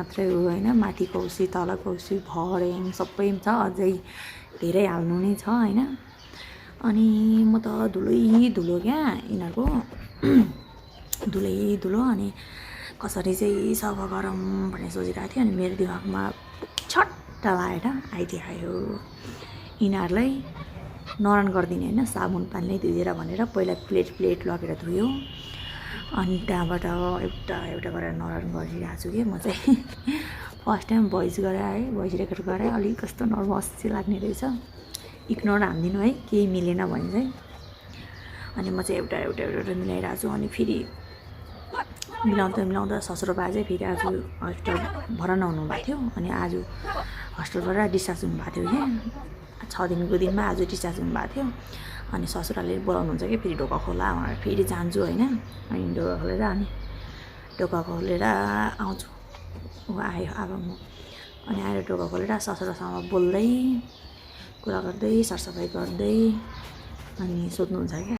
मात्रै हो हैन, माथि कौसी तल कौसी भर्याङ सबै छ, अझै धेरै हाल्नु नै छ हैन। अनि म त धुलो क्या यिनीहरूको धुलो। अनि कसरी चाहिँ सफा गरौँ भनेर सोचिरहेको थिएँ। अनि मेरो दिमागमा छट्ट लागेर आइदियो यिनीहरूलाई नरन गरिदिने होइन, साबुन पानीले धुएर भनेर पहिला प्लेट लगेर धुयो। अनि त्यहाँबाट एउटा गरेर नरन गरिरहेको छु कि म चाहिँ फर्स्ट टाइम भोइस रेकर्ड गरेँ। अलिक कस्तो नर्भस चाहिँ लाग्ने रहेछ। इग्नोर हानिदिनु है, केही मिलेन भने चाहिँ। अनि म चाहिँ एउटा मिलाइरहेको छु। अनि फेरि मिलाउँदा ससुराबा चाहिँ फेरि आज हस्पिटल भर्ना हुनुभएको थियो। अनि आज हस्पिटलबाट डिस्चार्ज हुनुभएको थियो क्या, 6 दिनको दिनमा आज डिस्चार्ज हुनुभएको थियो। अनि ससुराले बोलाउनुहुन्छ कि फेरि ढोका खोला भनेर फेरि जान्छु होइन। अनि ढोका खोलेर आउँछु। आयो अब म। अनि आएर ढोका खोलेर ससुरासँग बोल्दै कुरा गर्दै सरसफाइ गर्दै अनि सोध्नुहुन्छ क्या